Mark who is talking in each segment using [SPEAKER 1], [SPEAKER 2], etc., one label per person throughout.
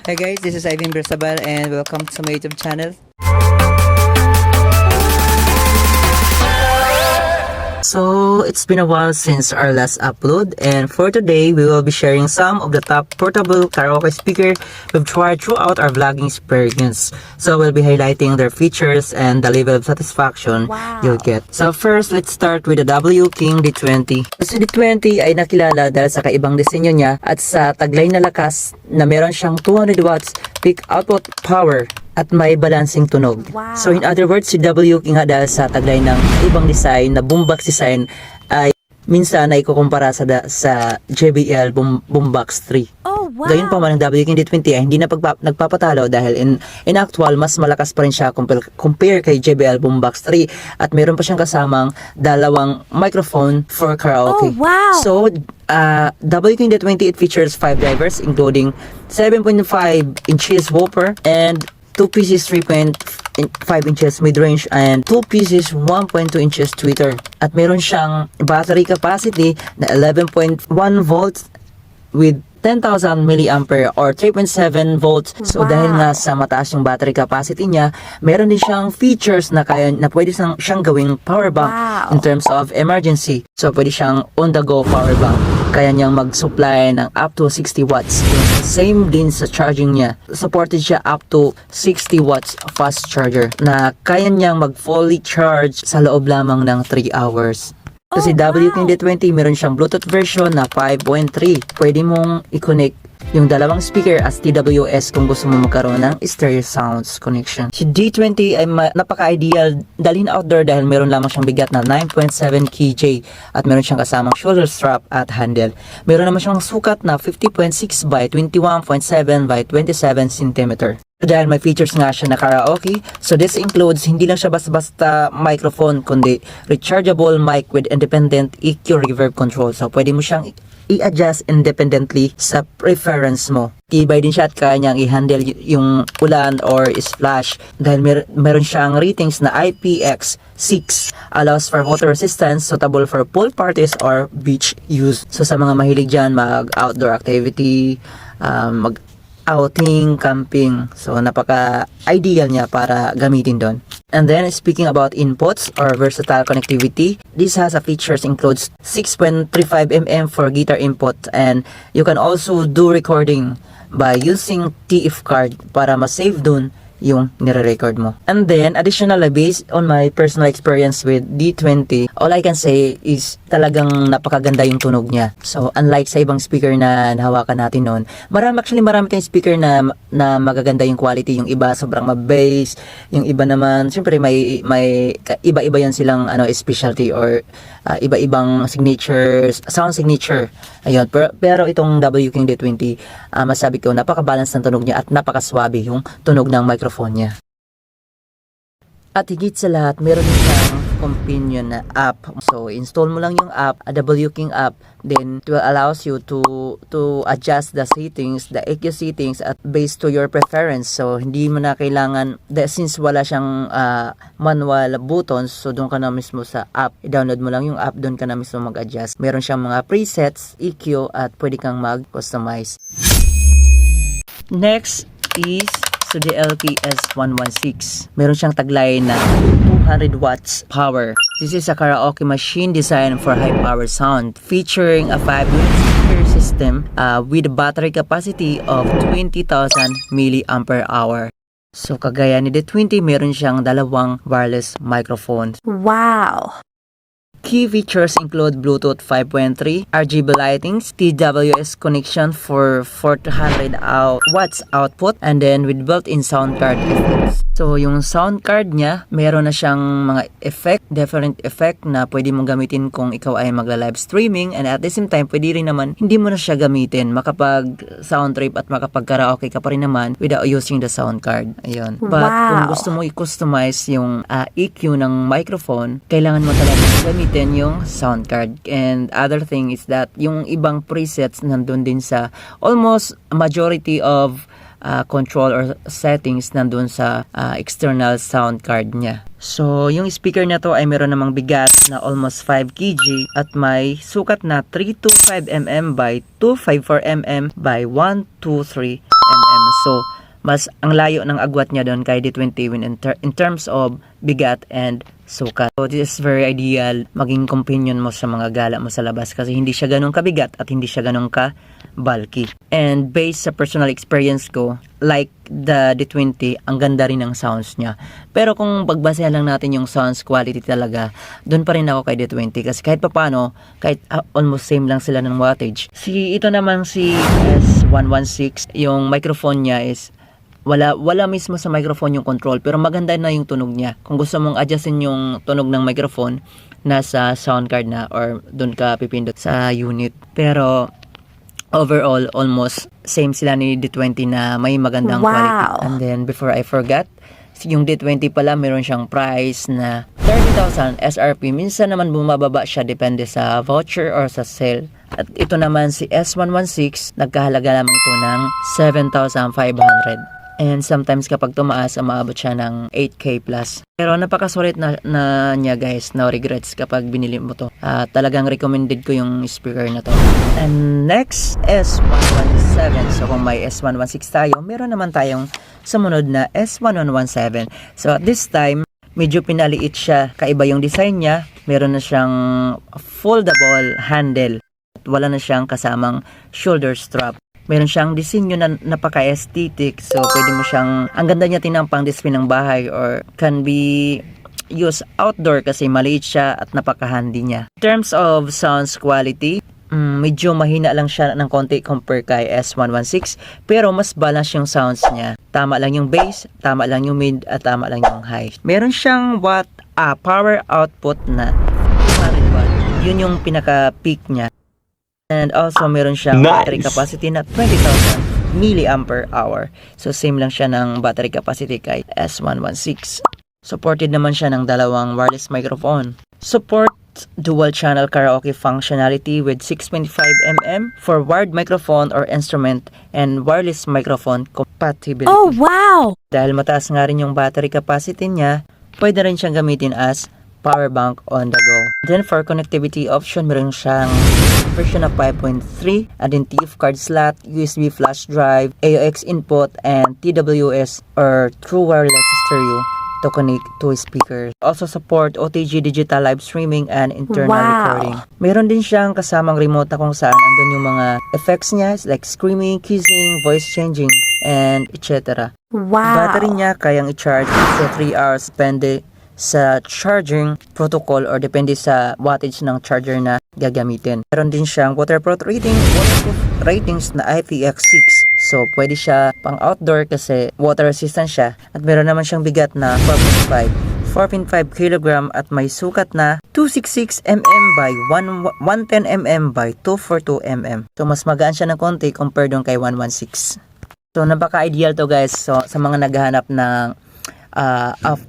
[SPEAKER 1] Hi guys, this is Ivan Bersabal and welcome to my YouTube channel. So, it's been a while since our last upload, and for today, we will be sharing some of the top portable karaoke speaker we've tried throughout our vlogging experience. So, we'll be highlighting their features and the level of satisfaction you'll get. So, first, let's start with the W King D20. Si D20 ay nakilala dahil sa kaibang disenyo niya at sa taglay na lakas na meron siyang 200 watts peak output power at may balancing tunog.
[SPEAKER 2] Wow.
[SPEAKER 1] So in other words, si W King dahil sa taglay ng ibang design na boombox design ay minsan ay ikukumpara sa JBL Boombox 3.
[SPEAKER 2] Oh, wow.
[SPEAKER 1] Gayun pa man ang W King D20 ay hindi na nagpapatalo dahil in actual mas malakas pa rin siya compare kay JBL Boombox 3 at meron pa siyang kasamang dalawang microphone for karaoke.
[SPEAKER 2] Oh, wow.
[SPEAKER 1] So W King D20 it features 5 drivers including 7.5 inches woofer and 2 pieces 3.5 inches mid-range and 2 pieces 1.2 inches tweeter. At meron siyang battery capacity na 11.1 volts with 10,000 milliampere or 3.7 volts. So dahil nga sa mataas yung battery capacity niya, meron din siyang features na pwede siyang gawing power bank in terms of emergency. So pwede siyang on-the-go power bank. Kaya niyang mag-supply ng up to 60 watts. Same din sa charging niya. Supported siya up to 60 watts fast charger na kaya niyang mag-fully charge sa loob lamang ng 3 hours. Kasi W King D20 meron siyang Bluetooth version na 5.3. Pwede mong i-connect yung dalawang speaker as TWS kung gusto mo magkaroon ng stereo sounds connection. Si D20 ay napaka-ideal dalhin outdoor dahil meron lamang siyang bigat na 9.7 kg at meron siyang kasamang shoulder strap at handle. Meron naman siyang sukat na 50.6 by 21.7 by 27 cm. Dahil may features nga siya na karaoke, so this includes hindi lang siya basta-basta microphone kundi rechargeable mic with independent EQ reverb control. So pwede mo siyang i-adjust independently sa preference mo. Tibay din siya at kaya niyang i-handle yung ulan or splash dahil meron siyang ratings na IPX6, allows for water resistance, suitable for pool parties or beach use. So sa mga mahilig dyan mag-outdoor activity, outing, camping. So, napaka-ideal niya para gamitin doon. And then, speaking about inputs or versatile connectivity, this has a features includes 6.35mm for guitar input and you can also do recording by using TF card para ma-save doon yung nire-record mo. And then, additionally, based on my personal experience with D20, all I can say is talagang napakaganda yung tunog niya. So, unlike sa ibang speaker na nahawakan natin noon, marami tayong speaker na magaganda yung quality. Yung iba sobrang ma-bass, yung iba naman, syempre may iba-iba yan silang specialty or iba-ibang signatures, sound signature. Ayun, pero itong W King D20, masabi ko, napaka-balance ng tunog niya at napaka-swabe yung tunog ng microphone niya. At higit sa lahat, meron din siyang companion na app. So, install mo lang yung app, a W King app, then it will allows you to adjust the settings, the EQ settings at based to your preference. So, hindi mo na kailangan, since wala siyang manual buttons, so doon ka na mismo sa app, i-download mo lang yung app, doon ka na mismo mag-adjust. Meron siyang mga presets, EQ, at pwede kang mag-customize. Next is the LPS116. Meron siyang taglay na 200 watts power. This is a karaoke machine designed for high power sound, featuring a 5-unit speaker system with a battery capacity of 20,000 mAh. So kagaya ni D20, meron siyang dalawang wireless microphones.
[SPEAKER 2] Wow!
[SPEAKER 1] Key features include Bluetooth 5.3, RGB lightings, TWS connection for 400 watts output, and then with built-in sound card effects. So, yung sound card niya, meron na siyang mga different effect na pwede mong gamitin kung ikaw ay magla-live streaming, and at the same time, pwede rin naman hindi mo na siya gamitin, makapag sound trip at makapag karaoke ka pa rin naman without using the sound card. Ayun. But kung gusto mo i-customize yung EQ ng microphone, kailangan mo talaga gamitin yung sound card. And other thing is that yung ibang presets nandun din sa almost majority of control or settings nandun sa external sound card niya. So, yung speaker na to ay meron namang bigat na almost 5 kg at may sukat na 325mm by 254mm by 123mm. So, mas ang layo ng agwat niya doon kay D20 in terms of bigat and sukat. So, this is very ideal maging companion mo sa mga gala mo sa labas kasi hindi siya ganun kabigat at hindi siya ganun ka bulky. And based sa personal experience ko, like the D20, ang ganda rin ng sounds niya. Pero kung pagbasehan lang natin yung sounds quality talaga, doon pa rin ako kay D20 kasi kahit papano, kahit almost same lang sila ng wattage. Ito naman si S116, yung microphone niya is wala mismo sa microphone yung control pero maganda na yung tunog niya. Kung gusto mong adjustin yung tunog ng microphone, nasa sound card na or doon ka pipindot sa unit. Pero overall, almost same sila ni D20 na may magandang quality. And then before I forgot, yung D20 pala meron siyang price na 30,000 SRP. Minsan naman bumababa siya depende sa voucher or sa sale. At ito naman si S116, nagkahalaga lamang ito ng 7,500. And sometimes kapag tumaas, umaabot siya ng 8K plus. Pero napakasulit na niya guys, no regrets kapag binili mo to. Talagang recommended ko yung speaker na to. And next, S117. So kung may S116 tayo, meron naman tayong sumunod na S1117. So at this time, medyo pinaliit siya. Kaiba yung design niya. Meron na siyang foldable handle. Wala na siyang kasamang shoulder strap. Meron siyang disenyo na napaka-aesthetic. So, pwede mo siyang, ang ganda niya tinang display ng bahay or can be used outdoor kasi maliit siya at napaka-handy niya. In terms of sounds quality, medyo mahina lang siya ng konti compare kay S116 pero mas balance yung sounds niya. Tama lang yung bass, tama lang yung mid, at tama lang yung high. Meron siyang power output na 200 watt. Yun yung pinaka-peak niya. And also, meron siyang battery capacity na 20,000 mAh. So, same lang siya ng battery capacity kay S116. Supported naman siya ng dalawang wireless microphone. Support dual channel karaoke functionality with 6.5mm for wired microphone or instrument and wireless microphone compatibility.
[SPEAKER 2] Oh, wow!
[SPEAKER 1] Dahil mataas nga rin yung battery capacity niya, pwede rin siyang gamitin as power bank on the go. Then for connectivity option, meron siyang version of 5.3, additive card slot, USB flash drive, AUX input, and TWS or True Wireless Stereo to connect to speakers. Also support OTG digital live streaming and internal recording. Meron din siyang kasamang remote na kung saan andun yung mga effects niya like screaming, kissing, voice changing, and etc.
[SPEAKER 2] Wow!
[SPEAKER 1] Battery niya kayang i-charge sa 3 hours depende sa charging protocol or depende sa wattage ng charger na gagamitin. Meron din siyang waterproof ratings na IPX6. So, pwede siya pang outdoor kasi water resistant siya. At meron naman siyang bigat na 4.5 kg at may sukat na 266 mm by 110 mm by 242 mm. So, mas magaan siya ng konti compared doon kay 116. So, napaka-ideal to guys. So, sa mga naghahanap ng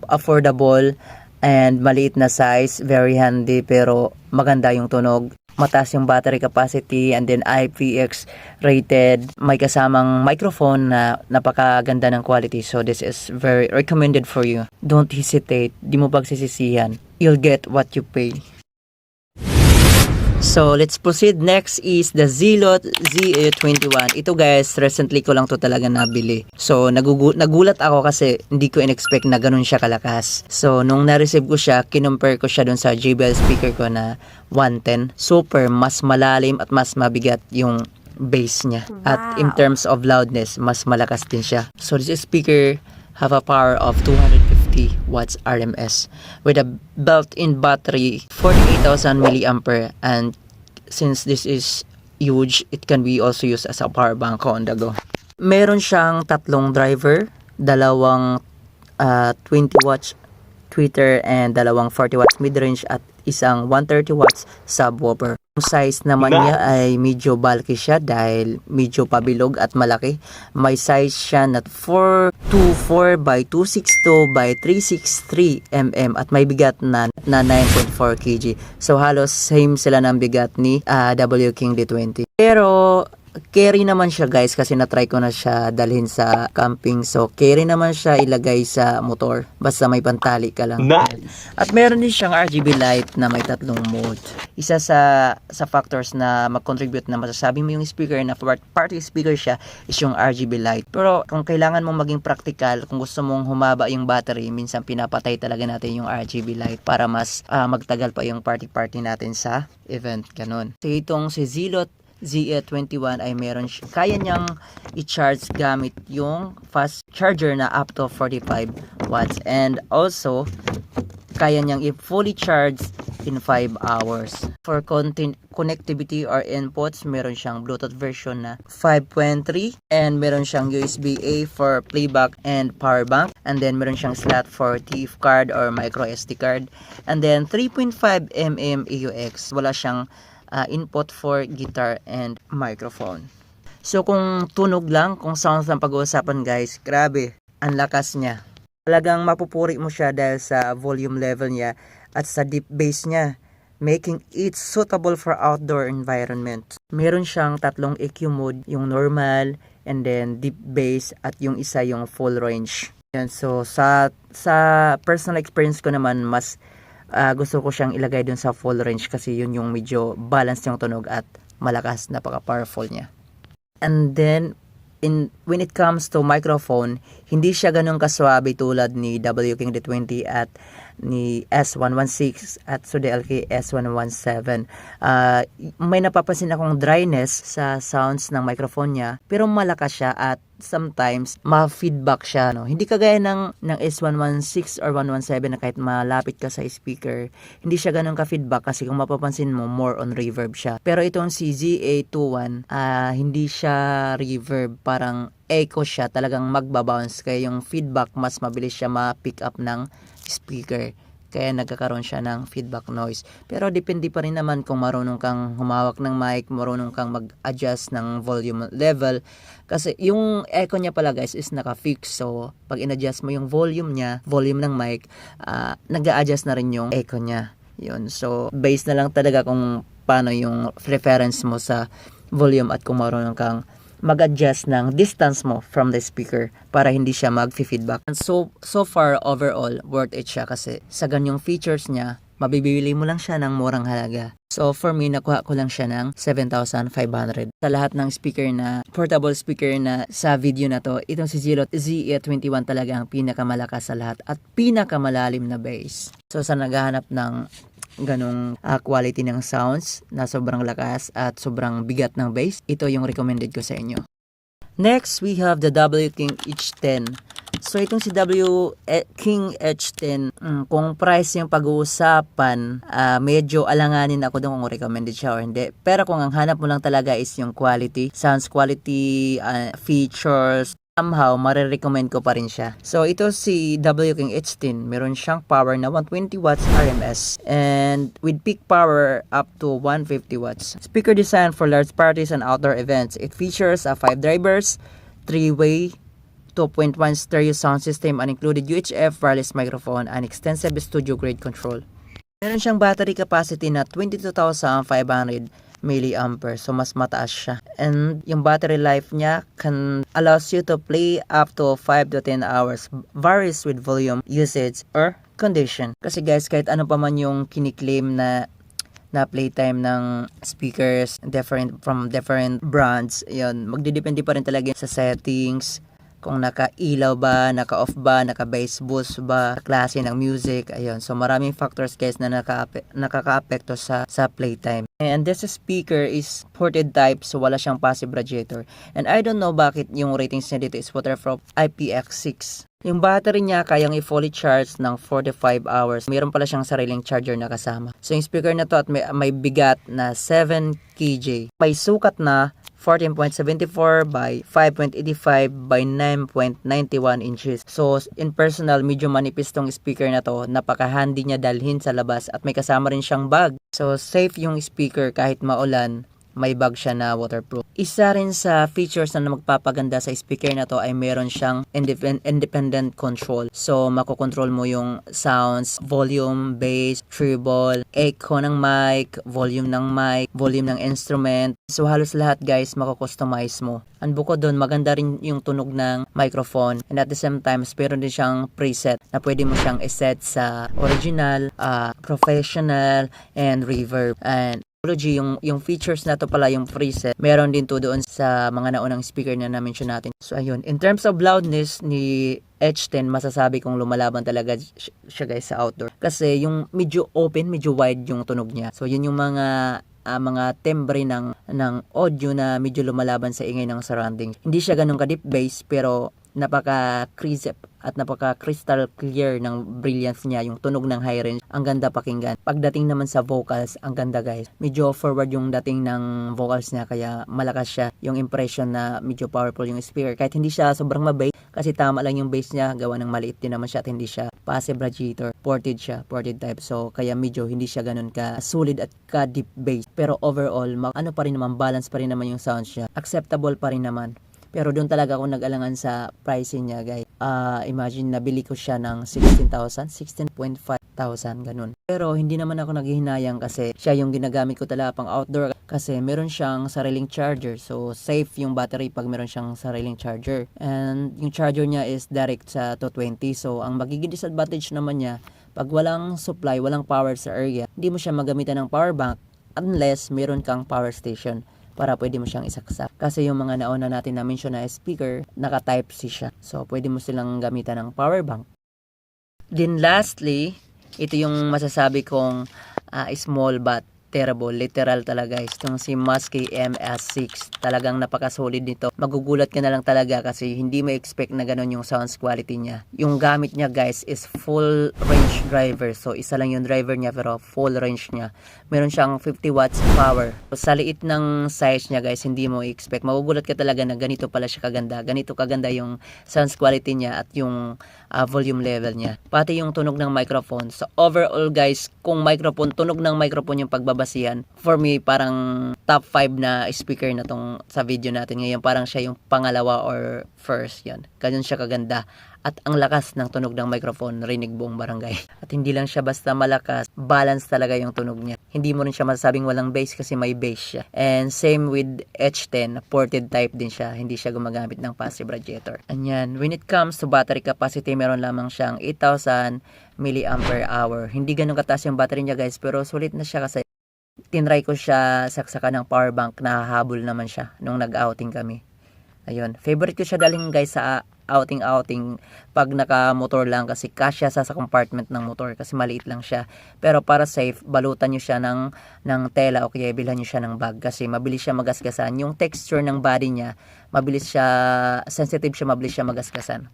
[SPEAKER 1] affordable and maliit na size, very handy pero maganda yung tunog, mataas yung battery capacity, and then IPX rated, may kasamang microphone na napakaganda ng quality. So this is very recommended for you. Don't hesitate, di mo pagsisisihan, you'll get what you pay. So, let's proceed. Next is the Zilot ZA21. Ito guys, recently ko lang to talaga nabili. So, nagulat ako kasi hindi ko in-expect na ganun siya kalakas. So, nung na-receive ko siya, kinumpare ko siya dun sa JBL speaker ko na 110. Super, mas malalim at mas mabigat yung bass niya.
[SPEAKER 2] Wow.
[SPEAKER 1] At in terms of loudness, mas malakas din siya. So, this speaker have a power of 250 watts RMS with a built-in battery 48,000 mAh, and since this is huge, it can be also used as a power bank on the go. Meron siyang tatlong driver, dalawang 20 watts tweeter and dalawang 40 watts mid-range at isang 130 watts subwoofer. Yung size naman niya ay medyo bulky siya dahil medyo pabilog at malaki. May size siya na 424 by 262 by 363 mm at may bigat na 9.4 kg. So halos same sila ng bigat ni W King D20. Pero carry naman siya guys kasi na-try ko na siya dalhin sa camping. So carry naman siya ilagay sa motor basta may pantali ka lang.
[SPEAKER 2] Nice.
[SPEAKER 1] At meron din siyang RGB light na may tatlong mode. Isa sa factors na mag-contribute na masasabi mo yung speaker na party speaker siya is yung RGB light. Pero kung kailangan mong maging practical, kung gusto mong humaba yung battery, minsan pinapatay talaga natin yung RGB light para mas magtagal pa yung party natin sa event. Ganon. So itong si Zilot ZE21 ay kaya niyang i-charge gamit yung fast charger na up to 45 watts, and also kaya niyang i-fully charge in 5 hours. For connectivity or inputs, meron siyang Bluetooth version na 5.3, and meron siyang USB-A for playback and power bank, and then meron siyang slot for TF card or micro SD card, and then 3.5mm AUX. Wala siyang input for guitar and microphone. So kung tunog lang, kung sounds lang pag-uusapan guys, grabe, ang lakas niya. Talagang mapupuri mo siya dahil sa volume level niya at sa deep bass niya, making it suitable for outdoor environment. Meron siyang tatlong EQ mode, yung normal, and then deep bass, at yung isa yung full range. Yan, so sa personal experience ko naman, mas gusto ko siyang ilagay dun sa full range kasi yun yung medyo balanced yung tunog at malakas, napaka-powerful niya. And then, when it comes to microphone, hindi siya ganun kaswabe tulad ni W King D20 at ni S116 at Sudelki S117. May napapansin akong dryness sa sounds ng microphone niya, pero malakas siya at sometimes ma-feedback siya, no? Hindi kagaya ng S116 or 117 na kahit malapit ka sa speaker, hindi siya ganun ka-feedback kasi kung mapapansin mo, more on reverb siya. Pero itong si ZA21, hindi siya reverb, parang echo siya, talagang magbabounce, kaya yung feedback mas mabilis siya ma-pick up ng speaker, kaya nagkakaroon siya ng feedback noise. Pero depende pa rin naman kung marunong kang humawak ng mic, marunong kang mag-adjust ng volume level, kasi yung echo niya pala guys is naka-fix. So pag in-adjust mo yung volume niya, volume ng mic, nag-a-adjust na rin yung echo niya. Yun, so based na lang talaga kung paano yung preference mo sa volume at kung marunong kang mag-adjust ng distance mo from the speaker para hindi siya mag-feedback. And so far, overall, worth it siya kasi sa ganyong features niya, mabibili mo lang siya ng murang halaga. So for me, nakuha ko lang siya ng 7,500. Sa lahat ng speaker na, portable speaker na sa video na to, itong si Zilot ZE21 talaga ang pinakamalakas sa lahat at pinakamalalim na bass. So sa naghahanap ng ganong quality ng sounds na sobrang lakas at sobrang bigat ng bass, ito yung recommended ko sa inyo. Next, we have the W King H10. So itong si W King H10, kung price yung pag-uusapan, medyo alanganin ako doon kung recommended siya or hindi. Pero kung ang hanap mo lang talaga is yung quality, sounds quality, features, somehow, marirecommend ko pa rin siya. So, ito si W King H10. Meron siyang power na 120 watts RMS and with peak power up to 150 watts. Speaker designed for large parties and outdoor events. It features 5 drivers, 3-way, 2.1 stereo sound system, and included UHF wireless microphone and extensive studio-grade control. Meron siyang battery capacity na 22,500 milliampere, so mas mataas siya. And yung battery life niya allows you to play up to 5 to 10 hours, varies with volume, usage, or condition. Kasi guys, kahit ano pa man yung kiniklaim na playtime ng speakers from different brands, yun, magdidepende pa rin talaga sa settings, kung naka-ilaw ba, naka-off ba, naka-bass boost ba, klase ng music, ayun. So maraming factors guys na nakaka-apekto sa playtime. And this speaker is ported type, so wala siyang passive radiator. And I don't know bakit yung ratings niya dito is waterproof IPX6. Yung battery niya kayang i-fully charge ng 45 hours. Mayroon pala siyang sariling charger na kasama. So yung speaker na to at may bigat na 7 kg. May sukat na 14.74 by 5.85 by 9.91 inches. So, in personal, medyo manipis tong speaker na to. Napaka-handy niya dalhin sa labas at may kasama rin siyang bag. So, safe yung speaker kahit maulan, may bag siya na waterproof. Isa rin sa features na magpapaganda sa speaker na to ay meron siyang independent control. So, makokontrol mo yung sounds, volume, bass, treble, echo ng mic, volume ng instrument. So, halos lahat guys, mako-customize mo. And bukod doon, maganda rin yung tunog ng microphone. And at the same time, meron din siyang preset na pwede mo siyang iset sa original, professional, and reverb. And yung features na to pala, yung preset, meron din to doon sa mga naunang speaker na na-mention natin. So, ayun. In terms of loudness ni H10, masasabi kong lumalaban talaga siya guys sa outdoor. Kasi yung medyo open, medyo wide yung tunog niya. So, yun yung mga timbre ng audio na medyo lumalaban sa ingay ng surrounding. Hindi siya ganun ka-deep bass, pero napaka-crisp at napaka-crystal clear ng brilliance niya, yung tunog ng high range. Ang ganda pakinggan. Pagdating naman sa vocals, ang ganda guys. Medyo forward yung dating ng vocals niya, kaya malakas siya. Yung impression na medyo powerful yung speaker. Kahit hindi siya sobrang mabass, kasi tama lang yung bass niya, gawa ng maliit din naman siya at hindi siya passive radiator. Ported type. So, kaya medyo hindi siya ganun ka solid at ka deep bass. Pero overall, pa rin naman, balance pa rin naman yung sounds niya. Acceptable pa rin naman. Pero doon talaga ako nag-alangan sa pricing niya guys. Imagine nabili ko siya ng 16,500, ganun. Pero hindi naman ako naghihinayang kasi siya yung ginagamit ko talaga pang outdoor, kasi meron siyang sariling charger. So safe yung battery pag meron siyang sariling charger. And yung charger niya is direct sa 220. So ang magiging disadvantage naman niya, pag walang supply, walang power sa area, hindi mo siya magamitan ng power bank unless meron kang power station para pwede mo siyang isaksak. Kasi yung mga nauna natin na mention na speaker, naka-type C siya. So, pwede mo silang gamitan ng power bank. Then lastly, ito yung masasabi kong small but terrible. Literal talaga guys. Itong si Musky MS6. Talagang napaka-solid nito. Magugulat ka na lang talaga kasi hindi mo expect na ganun yung sounds quality niya. Yung gamit niya guys is full range driver. So, isa lang yung driver niya pero full range niya. Meron siyang 50 watts power. So, sa liit ng size niya guys, hindi mo expect. Magugulat ka talaga na ganito pala siya kaganda. Ganito kaganda yung sounds quality niya at yung volume level niya. Pati yung tunog ng microphone. So, overall guys, kung tunog ng microphone yung pagbabasihan, for me, parang top 5 na speaker na tong sa video natin ngayon. Parang siya yung pangalawa or first. Yan. Ganyan siya kaganda. At ang lakas ng tunog ng microphone, rinig buong barangay. At hindi lang siya basta malakas, balance talaga yung tunog niya. Hindi mo rin siya masasabing walang bass kasi may bass siya. And same with H10, ported type din siya. Hindi siya gumagamit ng passive radiator. Anyan, when it comes to battery capacity, meron lamang siyang 8,000 mAh. Hindi ganun kataas yung battery niya guys, pero sulit na siya kasi tinry ko siya saksakan ng power bank, nahahabol naman siya nung nag-outing kami. Ayun, favorite ko siya dalhin guys sa outing pag naka-motor lang kasi kasya sa compartment ng motor kasi maliit lang siya. Pero para safe, balutan nyo siya ng tela o kaya bilhan nyo siya ng bag kasi mabilis siya magasgasan. Yung texture ng body niya, sensitive siya, mabilis siya magasgasan.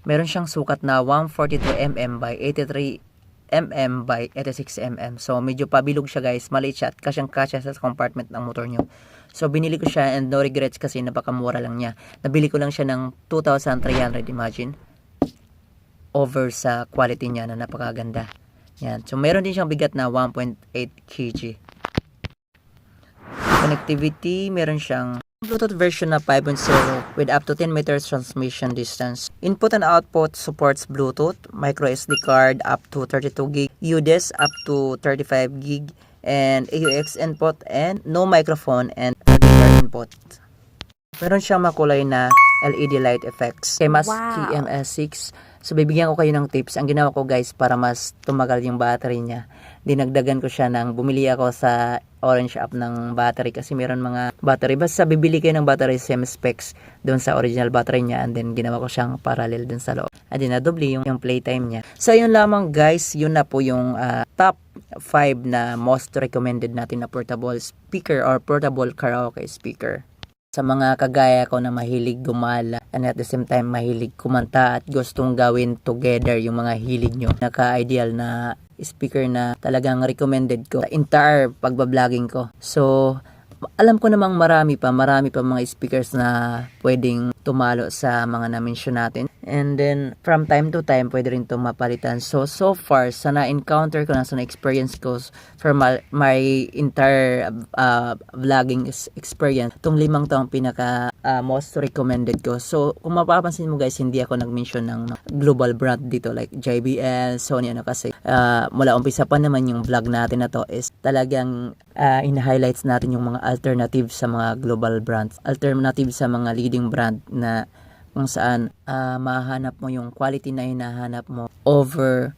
[SPEAKER 1] Meron siyang sukat na 142mm by 83mm by 86mm. So, medyo pabilog siya guys. Maliit siya at kasyang-kasya sa compartment ng motor nyo. So, binili ko siya and no regrets kasi napakamura lang niya. Nabili ko lang siya ng 2,300, imagine. Over sa quality niya na napakaganda. Yan. So, meron din siyang bigat na 1.8 kg. Connectivity, meron siyang Bluetooth version na 5.0 with up to 10 meters transmission distance. Input and output supports Bluetooth, micro SD card up to 32 GB, UDES up to 35 GB, and AUX input and no microphone and radiator input. Meron siyang makulay na LED light effects. Kay Musky MS6. So, bibigyan ko kayo ng tips. Ang ginawa ko guys para mas tumagal yung battery niya, dinagdagan ko siya bumili ako sa Orange app ng battery kasi meron mga battery. Basta bibili kayo ng battery same specs doon sa original battery niya and then ginawa ko siyang parallel dun sa loob. At din na-double yung playtime niya. So, yun lamang guys. Yun na po yung top 5 na most recommended natin na portable speaker or portable karaoke speaker. Sa mga kagaya ko na mahilig gumala and at the same time mahilig kumanta at gustong gawin together yung mga hilig nyo, naka-ideal na speaker na talagang recommended ko sa entire pagbabloging ko. So, alam ko namang marami pa mga speakers na pwedeng tumalo sa mga na-mention natin. And then, from time to time, pwede rin itong mapalitan. So far, sa na-encounter ko na, sa na-experience ko for my entire vlogging experience, itong 5 to ang pinaka most recommended ko. So, kung mapapansin mo guys, hindi ako nag-mention ng global brand dito like JBL, Sony, kasi mula umpisa pa naman yung vlog natin na to is talagang in-highlights natin yung mga alternative sa mga global brands, alternative sa mga leading brand na kung saan mahanap mo yung quality na hinahanap mo over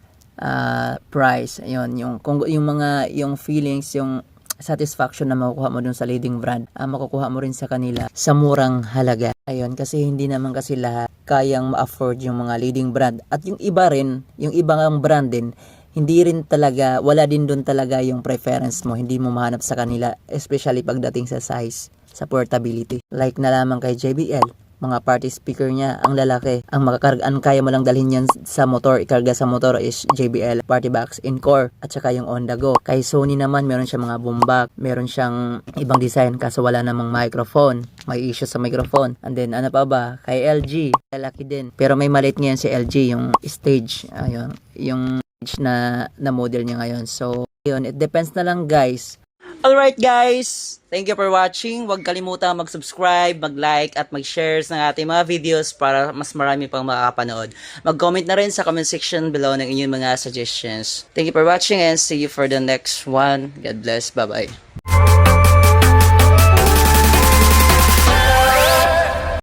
[SPEAKER 1] price. Ayun, yung feelings, yung satisfaction na makukuha mo dun sa leading brand, makukuha mo rin sa kanila sa murang halaga. Ayun, kasi hindi naman kasi lahat kayang ma-afford yung mga leading brand. At yung iba rin, yung ibang brand din, hindi rin talaga, wala din dun talaga yung preference mo. Hindi mo mahanap sa kanila, especially pagdating sa size, sa portability. Like na lamang kay JBL, mga party speaker niya, ang lalaki, ang kaya mo lang dalhin yan sa motor, ikarga sa motor is JBL Party Box Encore, at saka yung on the go. Kay Sony naman, meron siya mga boom box, meron siyang ibang design kaso wala namang microphone, may issue sa microphone. And then ano pa ba, kay LG, lalaki din, pero may maliit ngayon si LG, yung stage, ayun, yung stage na model niya ngayon. So yun, it depends na lang guys. Alright guys, thank you for watching. Huwag kalimutan mag-subscribe, mag-like at mag-share ng ating mga videos para mas marami pang makakapanood. Mag-comment na rin sa comment section below ng inyong mga suggestions. Thank you for watching and see you for the next one. God bless. Bye-bye.